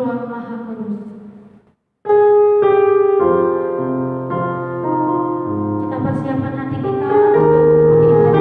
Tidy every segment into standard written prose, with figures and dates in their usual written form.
Ruang Maha Kudus. Kita persiapkan hati kita untuk mengikuti ibadah kita.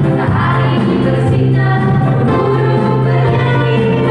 Sehari bersinar, guru bernyanyi.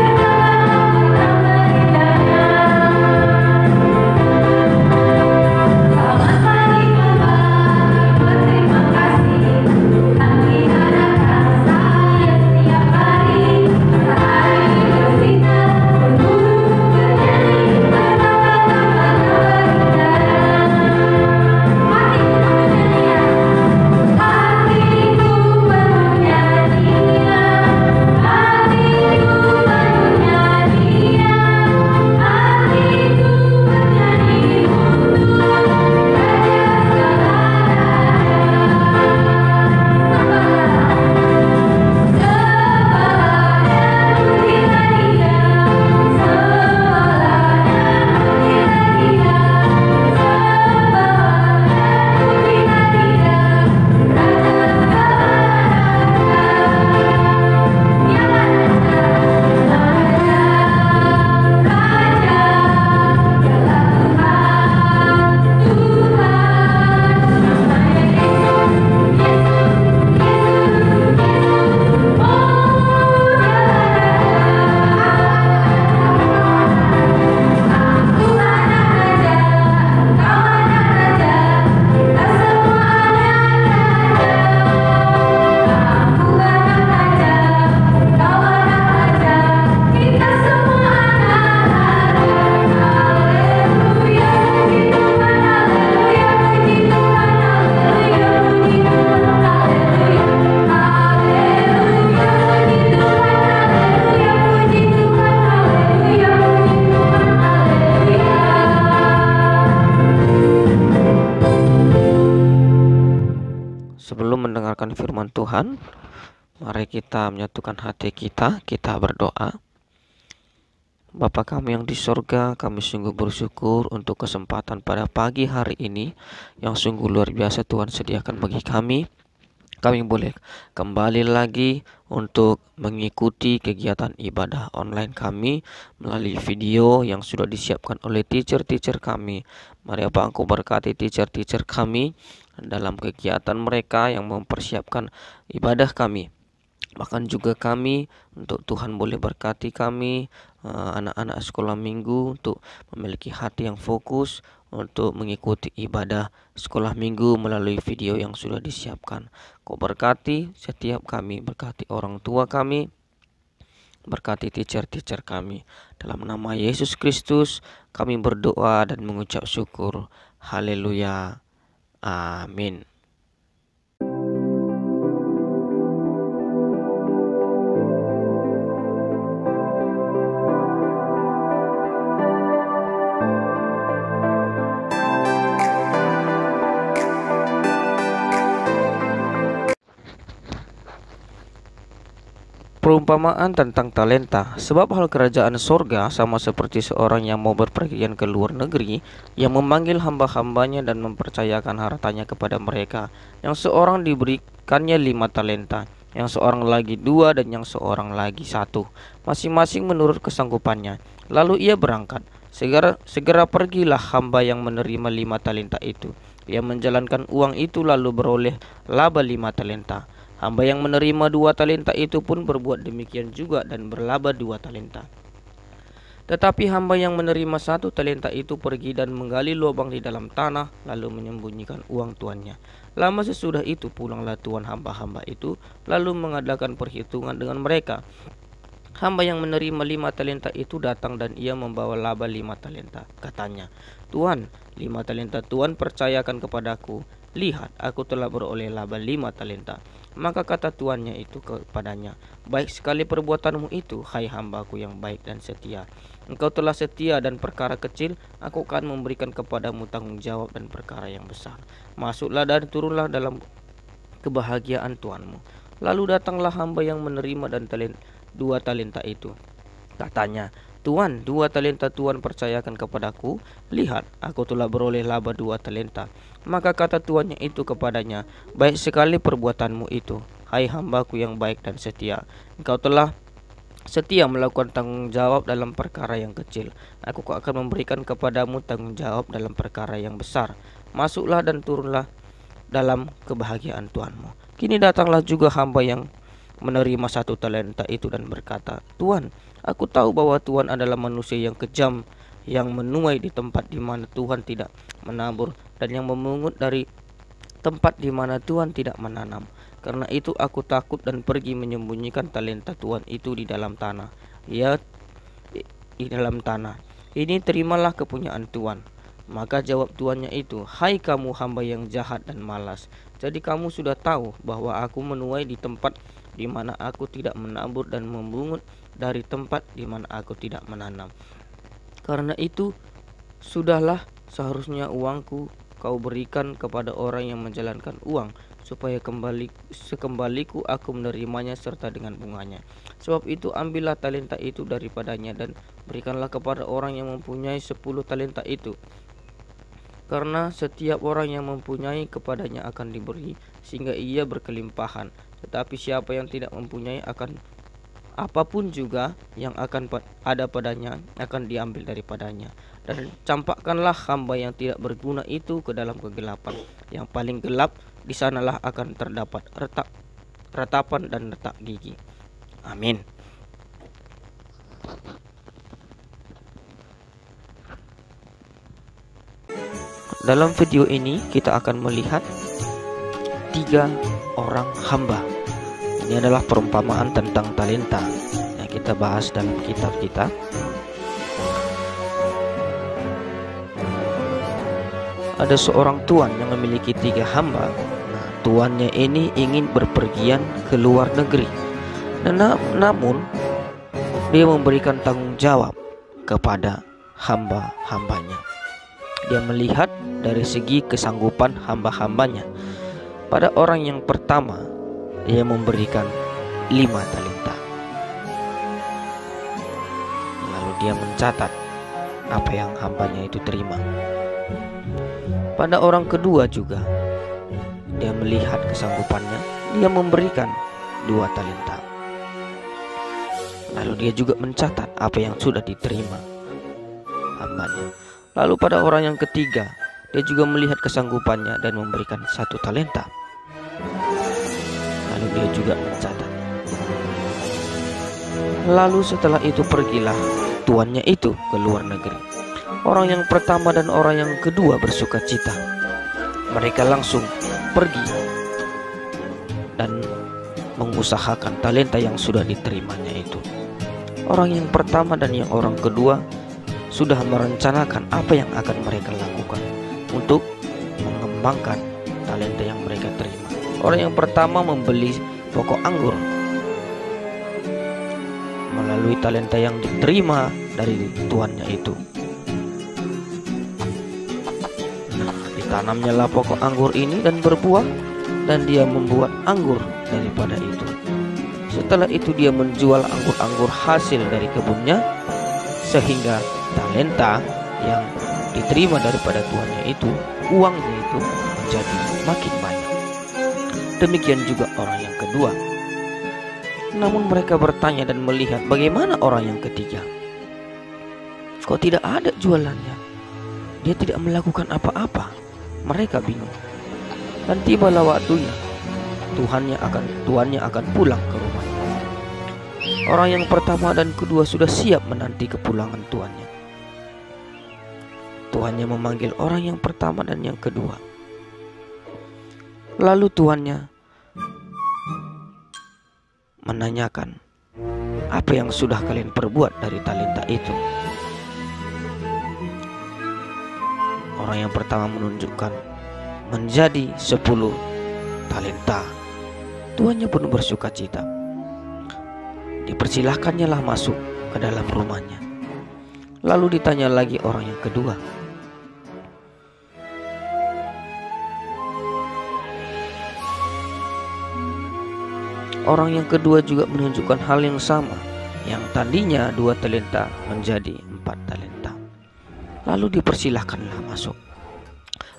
Tuhan. Mari kita menyatukan hati kita berdoa. Bapa kami yang di sorga, kami sungguh bersyukur untuk kesempatan pada pagi hari ini yang sungguh luar biasa Tuhan sediakan bagi kami. Kami boleh kembali lagi untuk mengikuti kegiatan ibadah online kami melalui video yang sudah disiapkan oleh teacher-teacher kami. Mari Bapa Engkau berkati teacher-teacher kami dalam kegiatan mereka yang mempersiapkan ibadah kami. Bahkan juga kami untuk Tuhan boleh berkati kami anak-anak sekolah minggu untuk memiliki hati yang fokus untuk mengikuti ibadah sekolah minggu melalui video yang sudah disiapkan. Kau berkati setiap kami, berkati orang tua kami, berkati teacher-teacher kami. Dalam nama Yesus Kristus kami berdoa dan mengucap syukur. Haleluya. Amin. Perumpamaan tentang talenta. Sebab hal kerajaan sorga sama seperti seorang yang mau berpergian ke luar negeri, yang memanggil hamba-hambanya dan mempercayakan hartanya kepada mereka. Yang seorang diberikannya 5 talenta, yang seorang lagi 2, dan yang seorang lagi 1, masing-masing menurut kesanggupannya. Lalu ia berangkat. Segera pergilah hamba yang menerima 5 talenta itu. Ia menjalankan uang itu lalu beroleh laba 5 talenta. Hamba yang menerima 2 talenta itu pun berbuat demikian juga dan berlaba 2 talenta. Tetapi hamba yang menerima 1 talenta itu pergi dan menggali lubang di dalam tanah, lalu menyembunyikan uang tuannya. Lama sesudah itu pulanglah tuan hamba-hamba itu, lalu mengadakan perhitungan dengan mereka. Hamba yang menerima 5 talenta itu datang dan ia membawa laba 5 talenta. Katanya, "Tuan, 5 talenta Tuan percayakan kepadaku. Lihat, aku telah beroleh laba 5 talenta." Maka kata tuannya itu kepadanya, "Baik sekali perbuatanmu itu, hai hambaku yang baik dan setia. Engkau telah setia dan perkara kecil, aku akan memberikan kepadamu tanggung jawab dan perkara yang besar. Masuklah dan turunlah dalam kebahagiaan tuanmu." Lalu datanglah hamba yang menerima 2 talenta itu. Katanya, "Tuan, 2 talenta Tuan percayakan kepadaku. Lihat, aku telah beroleh laba 2 talenta." Maka kata tuannya itu kepadanya, "Baik sekali perbuatanmu itu, hai hambaku yang baik dan setia. Engkau telah setia melakukan tanggung jawab dalam perkara yang kecil. Aku akan memberikan kepadamu tanggung jawab dalam perkara yang besar. Masuklah dan turunlah dalam kebahagiaan tuanmu." Kini datanglah juga hamba yang menerima 1 talenta itu dan berkata, "Tuan, aku tahu bahwa Tuhan adalah manusia yang kejam, yang menuai di tempat di mana Tuhan tidak menabur, dan yang memungut dari tempat di mana Tuhan tidak menanam. Karena itu aku takut dan pergi menyembunyikan talenta Tuhan itu di dalam tanah. Di dalam tanah. Ini terimalah kepunyaan Tuhan." Maka jawab tuannya itu, "Hai kamu hamba yang jahat dan malas. Jadi kamu sudah tahu bahwa aku menuai di tempat di mana aku tidak menabur dan memungut dari tempat di mana aku tidak menanam. Karena itu, sudahlah seharusnya uangku kau berikan kepada orang yang menjalankan uang, supaya sekembaliku aku menerimanya serta dengan bunganya. Sebab itu ambillah talenta itu daripadanya dan berikanlah kepada orang yang mempunyai 10 talenta itu. Karena setiap orang yang mempunyai kepadanya akan diberi, sehingga ia berkelimpahan. Tetapi siapa yang tidak mempunyai, akan apapun juga yang akan ada padanya akan diambil daripadanya. Dan campakkanlah hamba yang tidak berguna itu ke dalam kegelapan. Yang paling gelap, di sanalah akan terdapat ratapan dan retak gigi." Amin. Dalam video ini kita akan melihat 3 orang hamba. Ini adalah perumpamaan tentang talenta yang kita bahas dalam kitab kita. Ada seorang tuan yang memiliki 3 hamba. Nah, tuannya ini ingin berpergian ke luar negeri. Namun dia memberikan tanggung jawab kepada hamba-hambanya. Dia melihat dari segi kesanggupan hamba-hambanya. Pada orang yang pertama, ia memberikan 5 talenta. Lalu dia mencatat apa yang hambanya itu terima. Pada orang kedua juga, dia melihat kesanggupannya, dia memberikan 2 talenta. Lalu dia juga mencatat apa yang sudah diterima hambanya. Lalu pada orang yang ketiga, dia juga melihat kesanggupannya dan memberikan 1 talenta. Lalu dia juga mencatat. Lalu setelah itu pergilah tuannya itu ke luar negeri. Orang yang pertama dan orang yang kedua bersuka cita. Mereka langsung pergi dan mengusahakan talenta yang sudah diterimanya itu. Orang yang pertama dan yang orang kedua sudah merencanakan apa yang akan mereka lakukan untuk mengembangkan talenta yang mereka terima. Orang yang pertama membeli pokok anggur melalui talenta yang diterima dari tuannya itu. Nah, ditanamnyalah pokok anggur ini dan berbuah, dan dia membuat anggur daripada itu. Setelah itu dia menjual anggur-anggur hasil dari kebunnya, sehingga talenta yang diterima daripada tuannya itu, uangnya itu menjadi makin banyak. Demikian juga orang yang kedua. Namun mereka bertanya dan melihat bagaimana orang yang ketiga. Kok tidak ada jualannya? Dia tidak melakukan apa-apa. Mereka bingung. Dan tibalah waktunya, tuannya akan pulang ke rumahnya. Orang yang pertama dan kedua sudah siap menanti kepulangan tuannya. Tuannya memanggil orang yang pertama dan yang kedua. Lalu tuannya menanyakan, apa yang sudah kalian perbuat dari talenta itu? Orang yang pertama menunjukkan menjadi 10 talenta. Tuannya pun bersuka cita. Dipersilahkannya lah masuk ke dalam rumahnya. Lalu ditanya lagi orang yang kedua. Orang yang kedua juga menunjukkan hal yang sama. Yang tadinya 2 talenta menjadi 4 talenta. Lalu dipersilahkanlah masuk.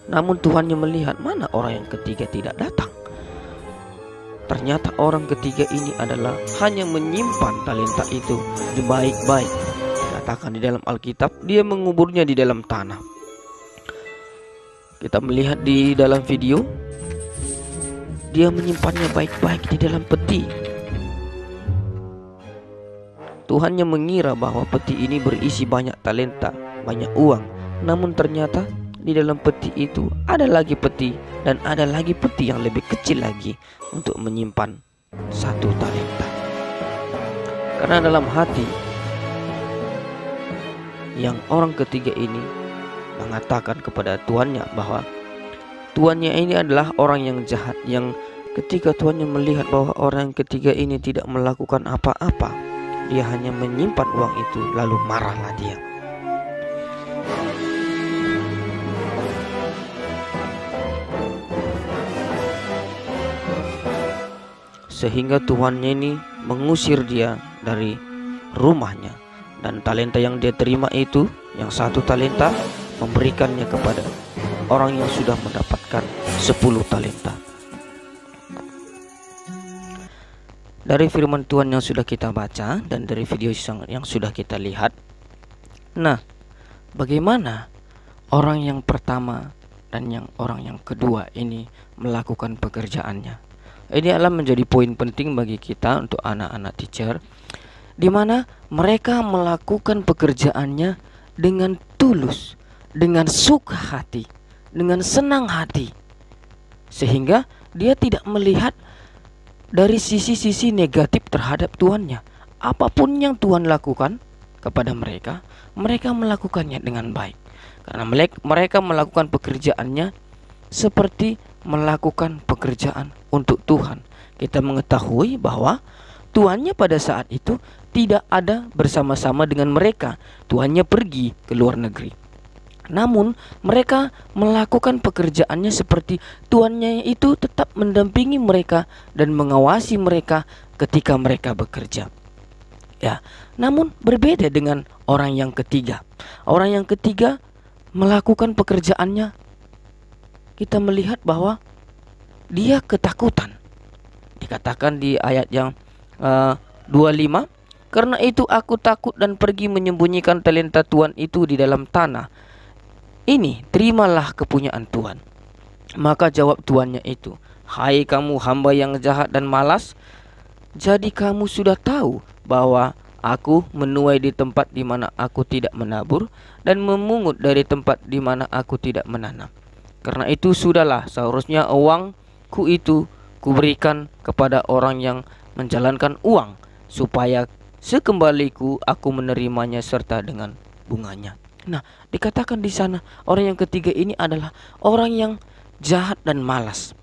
Namun tuannya melihat mana orang yang ketiga tidak datang. Ternyata orang ketiga ini adalah hanya menyimpan talenta itu di baik-baik. Dikatakan di dalam Alkitab, dia menguburnya di dalam tanah. Kita melihat di dalam video, dia menyimpannya baik-baik di dalam peti. Tuhannya mengira bahwa peti ini berisi banyak talenta, banyak uang. Namun ternyata di dalam peti itu ada lagi peti, dan ada lagi peti yang lebih kecil lagi untuk menyimpan 1 talenta. Karena dalam hati yang orang ketiga ini mengatakan kepada tuannya bahwa tuannya ini adalah orang yang jahat, yang ketika tuannya melihat bahwa orang ketiga ini tidak melakukan apa-apa, dia hanya menyimpan uang itu, lalu marahlah dia. Sehingga tuannya ini mengusir dia dari rumahnya. Dan talenta yang dia terima itu, yang 1 talenta, memberikannya kepada orang yang sudah mendapatkan 10 talenta. Dari firman Tuhan yang sudah kita baca dan dari video yang sudah kita lihat. Nah, bagaimana orang yang pertama dan orang yang kedua ini melakukan pekerjaannya? Ini adalah menjadi poin penting bagi kita untuk anak-anak teacher, di mana mereka melakukan pekerjaannya dengan tulus, dengan suka hati, dengan senang hati, sehingga dia tidak melihat dari sisi-sisi negatif terhadap tuannya. Apapun yang Tuhan lakukan kepada mereka, mereka melakukannya dengan baik, karena mereka melakukan pekerjaannya seperti melakukan pekerjaan untuk Tuhan. Kita mengetahui bahwa tuannya pada saat itu tidak ada bersama-sama dengan mereka. Tuannya pergi ke luar negeri. Namun mereka melakukan pekerjaannya seperti tuannya itu tetap mendampingi mereka dan mengawasi mereka ketika mereka bekerja. Ya, namun berbeda dengan orang yang ketiga. Orang yang ketiga melakukan pekerjaannya, kita melihat bahwa dia ketakutan. Dikatakan di ayat yang 25, karena itu aku takut dan pergi menyembunyikan talenta Tuhan itu di dalam tanah. Ini terimalah kepunyaan Tuhan. Maka jawab tuannya itu, hai kamu hamba yang jahat dan malas, jadi kamu sudah tahu bahwa aku menuai di tempat di mana aku tidak menabur dan memungut dari tempat di mana aku tidak menanam. Karena itu sudahlah, seharusnya uangku itu kuberikan kepada orang yang menjalankan uang, supaya sekembaliku aku menerimanya serta dengan bunganya. Nah, dikatakan di sana orang yang ketiga ini adalah orang yang jahat dan malas.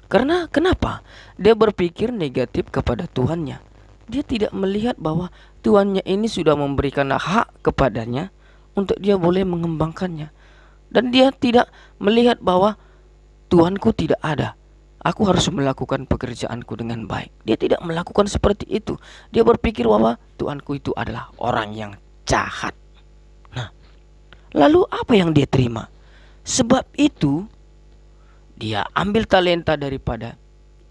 Karena kenapa? Dia berpikir negatif kepada Tuhannya. Dia tidak melihat bahwa Tuhannya ini sudah memberikan hak kepadanya untuk dia boleh mengembangkannya. Dan dia tidak melihat bahwa Tuhanku tidak ada, aku harus melakukan pekerjaanku dengan baik. Dia tidak melakukan seperti itu. Dia berpikir bahwa Tuhanku itu adalah orang yang jahat. Nah, lalu apa yang dia terima? Sebab itu dia ambil talenta daripada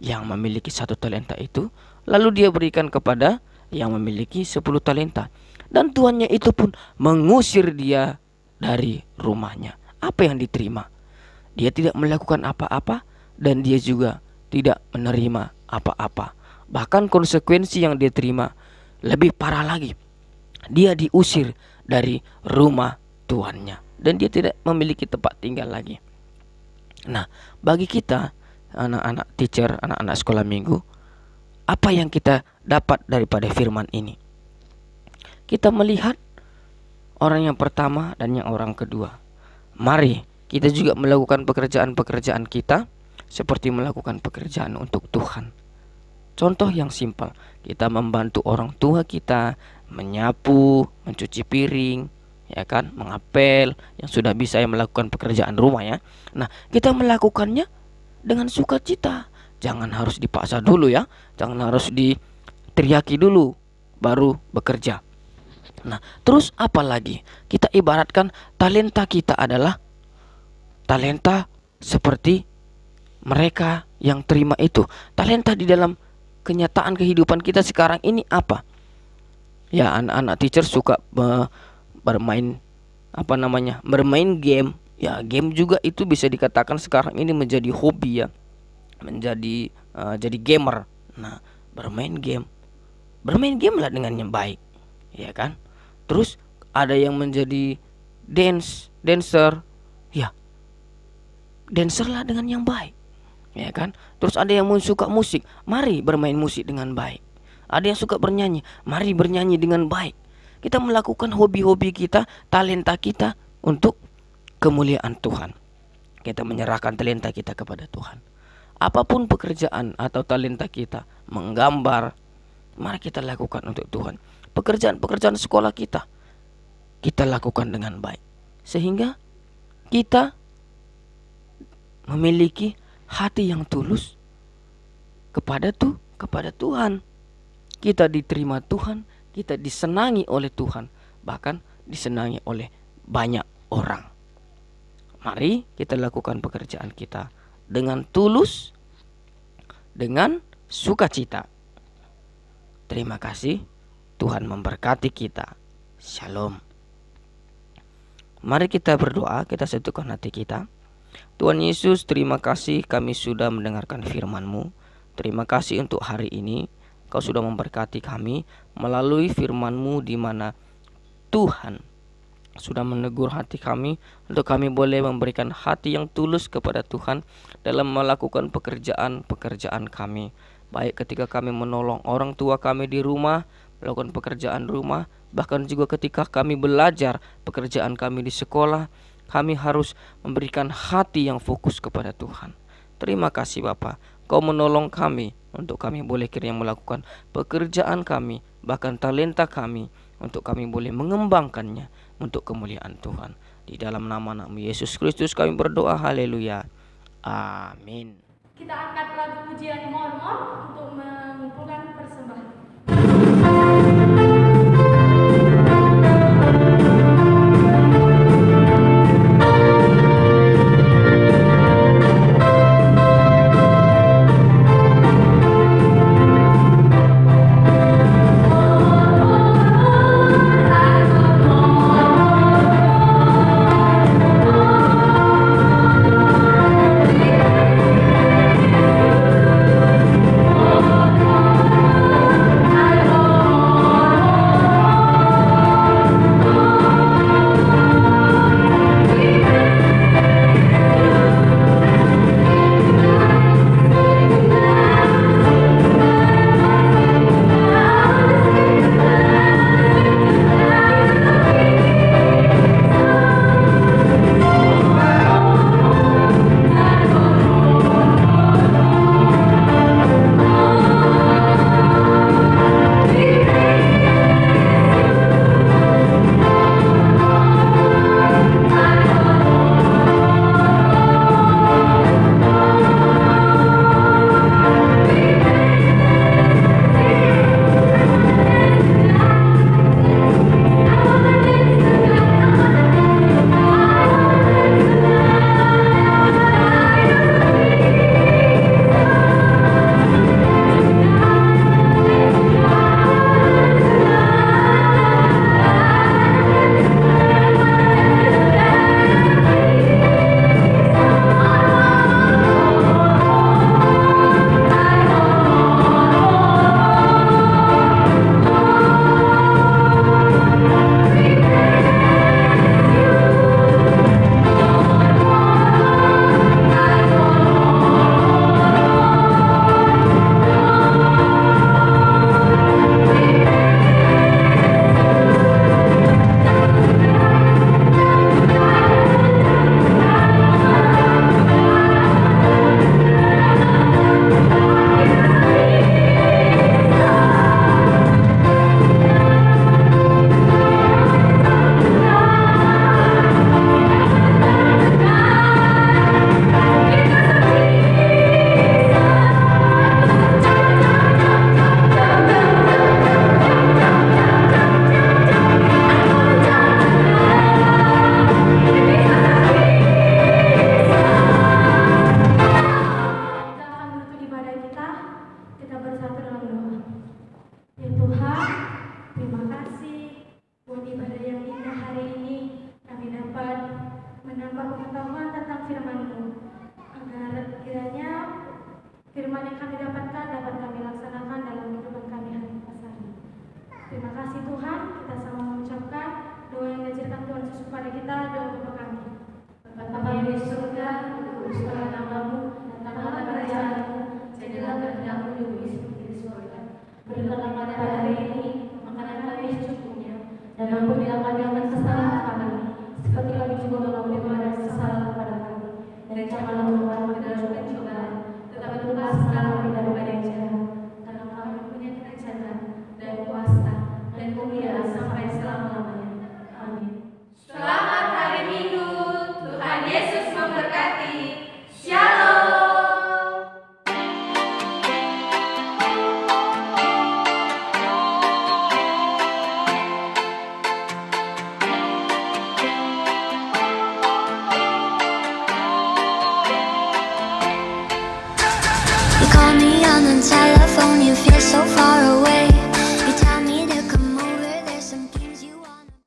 yang memiliki 1 talenta itu, lalu dia berikan kepada yang memiliki 10 talenta. Dan tuannya itu pun mengusir dia dari rumahnya. Apa yang diterima? Dia tidak melakukan apa-apa dan dia juga tidak menerima apa-apa. Bahkan konsekuensi yang dia terima lebih parah lagi. Dia diusir dari rumah tuannya dan dia tidak memiliki tempat tinggal lagi. Nah, bagi kita anak-anak teacher, anak-anak sekolah minggu, apa yang kita dapat daripada firman ini? Kita melihat orang yang pertama dan yang orang kedua. Mari kita juga melakukan pekerjaan-pekerjaan kita seperti melakukan pekerjaan untuk Tuhan. Contoh yang simpel, kita membantu orang tua kita, menyapu, mencuci piring, ya kan, mengapel, yang sudah bisa melakukan pekerjaan rumah ya. Nah, kita melakukannya dengan sukacita. Jangan harus dipaksa dulu ya, jangan harus diteriaki dulu baru bekerja. Nah, terus apa lagi? Kita ibaratkan talenta kita adalah talenta seperti mereka yang terima itu. Talenta di dalam kenyataan kehidupan kita sekarang ini apa? Ya, anak-anak teacher suka bermain bermain game. Ya, game juga itu bisa dikatakan sekarang ini menjadi hobi ya. Menjadi jadi gamer. Nah, bermain game. Bermain game lah dengan yang baik. Ya kan? Terus ada yang menjadi dancer. Ya, dancer lah dengan yang baik. Ya kan? Terus ada yang suka musik, mari bermain musik dengan baik. Ada yang suka bernyanyi, mari bernyanyi dengan baik. Kita melakukan hobi-hobi kita, talenta kita untuk kemuliaan Tuhan. Kita menyerahkan talenta kita kepada Tuhan. Apapun pekerjaan atau talenta kita, menggambar, mari kita lakukan untuk Tuhan. Pekerjaan-pekerjaan sekolah kita lakukan dengan baik, sehingga kita memiliki hati yang tulus kepada Tuhan. Kita diterima Tuhan, kita disenangi oleh Tuhan, bahkan disenangi oleh banyak orang. Mari kita lakukan pekerjaan kita dengan tulus, dengan sukacita. Terima kasih. Tuhan memberkati kita. Shalom. Mari kita berdoa, kita satukan hati kita. Tuhan Yesus, terima kasih kami sudah mendengarkan firman-Mu. Terima kasih untuk hari ini. Kau sudah memberkati kami melalui firman-Mu, di mana Tuhan sudah menegur hati kami untuk kami boleh memberikan hati yang tulus kepada Tuhan dalam melakukan pekerjaan-pekerjaan kami. Baik ketika kami menolong orang tua kami di rumah, melakukan pekerjaan rumah, bahkan juga ketika kami belajar pekerjaan kami di sekolah, kami harus memberikan hati yang fokus kepada Tuhan. Terima kasih Bapa, Kau menolong kami untuk kami boleh kiranya melakukan pekerjaan kami, bahkan talenta kami, untuk kami boleh mengembangkannya untuk kemuliaan Tuhan. Di dalam nama Yesus Kristus kami berdoa, haleluya. Amin. Kita angkat lagu pujian Mor-Mor untuk mengumpulkan persembahan. Firman yang kami dapatkan dapat kami laksanakan dalam kehidupan kami hari-hari. Terima kasih Tuhan, kita sama mengucapkan doa yang diajarkan Tuhan Yesus kepada kita, doa Bapa kami. Bapa yang di surga, dikuduskanlah namamu, datanglah kerajaanmu, jadilah kehendakmu di bumi seperti di surga. Berikanlah pada hari ini makanan kami secukupnya, dan ampunilah kami akan kesalahan kami, seperti kami juga mengampuni orang yang bersalah kepada kami. Dan janganlah membawa kami ke dalam pencobaan, tetapi lepaskanlah kami daripada yang jahat. Karena kami punya kerajaan dan kuasa dan kemuliaan sampai selama-lamanya. Amin. Selamat hari Minggu, Tuhan Yesus memberkati. Shalom. You call me on the telephone, you feel so far